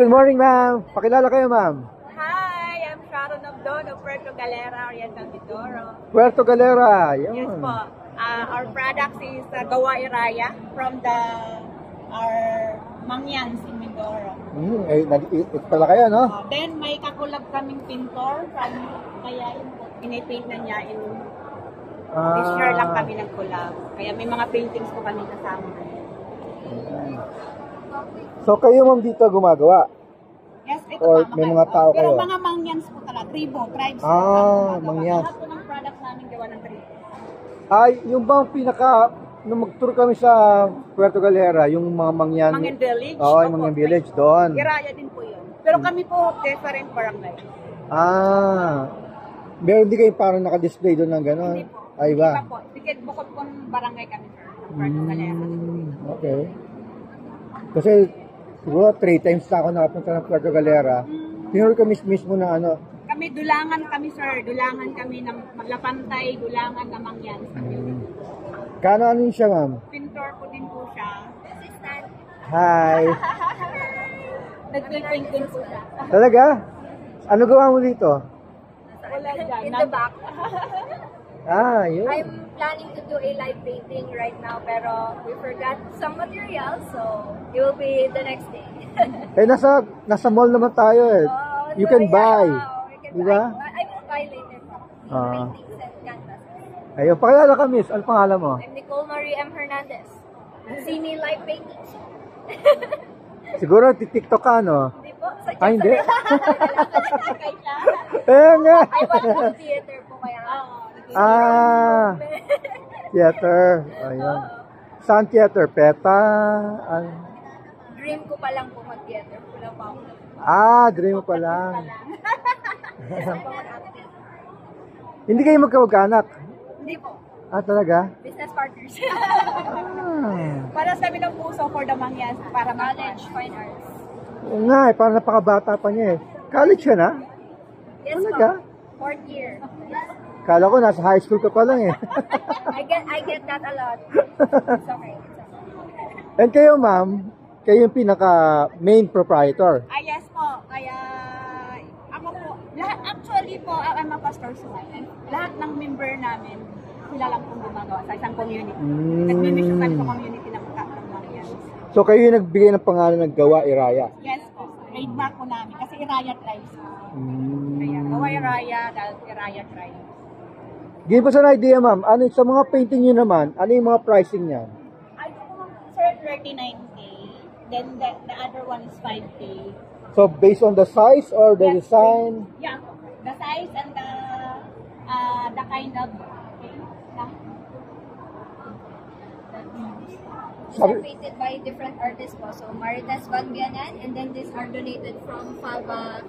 Good morning, ma'am. Pakilala kayo, ma'am. Hi, I'm Sharon Abdon of Puerto Galera, Oriental Mindoro. Puerto Galera. Yan. Yes po. Our product is Gawa Iraya from our Mangyans in Mindoro. Nag-eat pala kayo, no? Then may kakulab kaming pintor from kaya pinipaint na niya in this year lang kami nag-collab. Kaya may mga paintings po kami kasama. So kayo ma'am dito gumagawa? Yes, ito Or pa, may mga tao kayo? Pero mga Mangyans po talaga, tribes. Mangyans. Lahat po ng product namin gawa ng tribo. Ay, yung bang nung mag-tour kami sa Puerto Galera, yung mga Mangyan Village? Oo, yung Mangyan Village doon. Iraya din po yun. Pero kami po, different barangay. Meron di kayo parang naka-display doon ng gano'n? Hindi po. Ay ba? Hindi pa po. Ticket bukod po ng barangay kami, sir. Puerto Galera. Okay. Kasi siguro 3 times na ako nakapunta ng Puerto Galera. Tinuro ko mismo na ano. Kami, dulangan kami, sir. Dulangan kami ng Lapantay, dulangan na Mangyan. Kano ano yun siya, ma'am? Pintor po din po siya. Assistant. Hi. Nag-paint din po siya. Talaga? Ano gawa mo dito? Wala dyan. In the back. Yun. I'm planning to do a live painting right now, pero we forgot some material, so it will be the next day. Nasa mall naman tayo eh. You can buy. Diba? I will buy later. Paintings and canvases. Ayun, pakilala ka, miss. Ano pangalan mo? I'm Nicole Marie M. Hernandez. See me live paintings. Siguro TikTok ka, no? Hindi po. Hindi? I want to do theater po kaya. Theater. Ayun. Saan theater? PETA? Dream ko pa lang po mag-theater. Kulang pa ako. Dream mo pa lang. Hindi kayo magkamag-anak? Hindi po. Talaga? Business partners. Para sa ng puso for the Mangyans, para College, fine arts. Oo nga eh, parang napakabata pa niya eh. College siya na? Yes, Talaga? po. 4th year. Kala ko nasa high school ka pa lang eh. I get that a lot. It's okay. And kayo ma'am, kayo yung pinaka-main proprietor. Yes po. Kaya, ako po, actually po, I'm a pastor student. Lahat ng member namin, sila lang pong gumagawa sa isang community. Nag-mission kami sa community ng Mangyans. So kayo yung nagbigay ng pangalan ng Gawa Iraya? Yes po. Trademark po namin. Kasi Iraya Tribes. Kaya, Gawa Iraya, Iraya Tribes. Give us an idea ma'am, ano sa mga painting nyo naman, ano yung mga pricing niyan? I po, sir, 39K. Then the other one is 5K. So based on the size or the design? Yeah, the size and the kind of Painted by different artists po. So, Marites Bagbianan, and then these are donated from Fava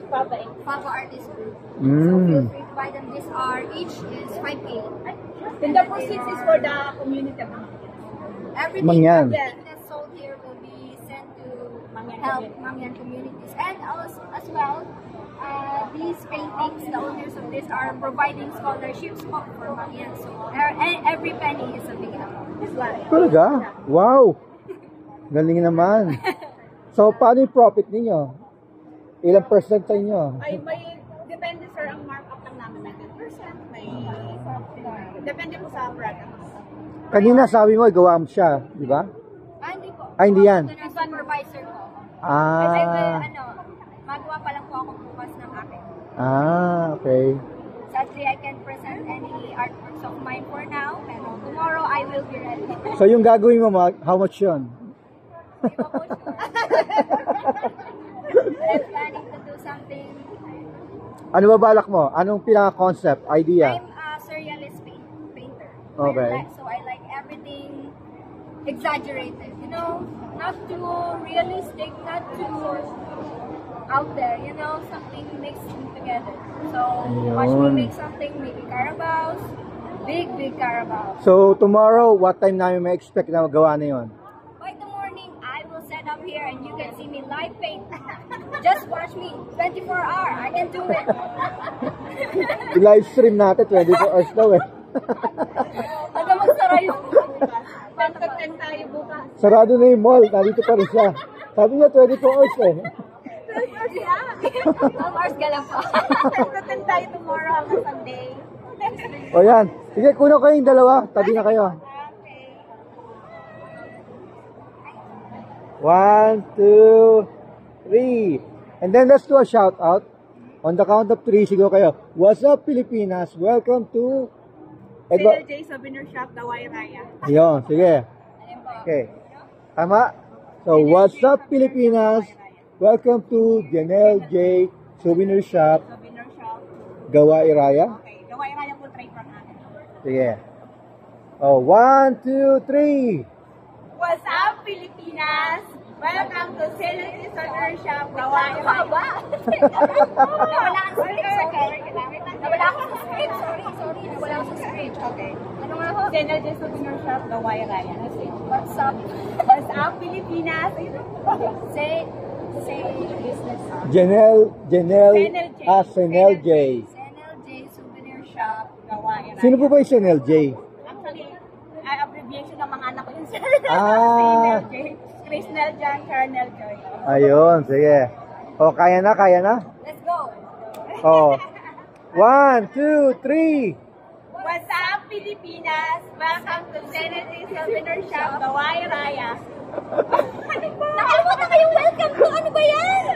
Artist Group. So, feel free to buy them. These are, each is 5K. Then the proceeds is for the community. Everything Mangyan. that's sold here will be sent to help Mangyan communities. And also, as well, these paintings, the owners of this are providing scholarships for Mangyan. So, every penny is a big help. Talaga? Wow! Galing naman. So, paano yung profit ninyo? Ilang percent sa inyo? Ay, depende sir, ang markup lang namin may 10%, may depende po sa product. Kanina sabi mo, gawa mo siya, di ba? Hindi po. Hindi yan. Ito na supervisor ko. Magawa pa lang po ako bukas ng akin. Okay. Sadly, I can't present any artworks of mine for now, pero tomorrow I will be ready. So, yung gagawin mo, how much yun? I'm planning to do something. Ano ba balak mo? Anong pinaka-concept, idea? I'm a surrealist painter. Okay. So I like everything exaggerated, you know, not too realistic, not too out there, you know, something mixed together. So watch me make something, maybe Carabaos, big Carabaos. So tomorrow, what time namin may expect na magawa na yun? By the morning, I will set up here and you can see me live paint. Just watch me, 24-hour, I can do it. I-live stream natin, 24 hours daw eh. Hanggang magsara yung bukas. 10 tayo bukas. Sarado na yung mall, nandito pa rin siya. Sabi niya 24 hours eh. 12 hours ka lang po. Attend tayo tomorrow hanggang Sunday. O yan. Sige, kuno kayong dalawa. Tabi na kayo. Okay. 1, 2, 3. And then let's do a shout out. On the count of 3, sigaw kayo. What's up, Pilipinas? Welcome to... Senior J Souvenir Shop, Gawai Raya. Yun, sige. Okay. Tama? So, what's up, Pilipinas? Welcome to Janelle J Souvenir Shop, Souvenir Shop. Gawa Iraya. Okay, Gawai Raya po trademark natin. Sige. Oh, 1, 2, 3. What's up, Pilipinas? Welcome to Senior J Souvenir Shop, Gawai Raya. Nawala ang script. Nawala ako sa script. Sorry. Nawala ako sa script. Okay. Ano nga ho? Senior J Souvenir Shop, Gawai Raya. What's up? What's up, Pilipinas? Say business. Janelle Senel Senel J. Senel J Souvenir Shop. Gawai Raya. Sino po ba yung Senel J? Actually, abbreviation ng mga anak ko yun, sir. Ah. Senel J. Crisnel Jan, Charnel Joy. Ayun, sige. O, kaya na? Let's go. O. 1, 2, 3. What's up, Pilipinas? Welcome to Senior J Souvenir Shop, Gawai Raya. Nakalimutan kayong welcome to. Ano ba yan?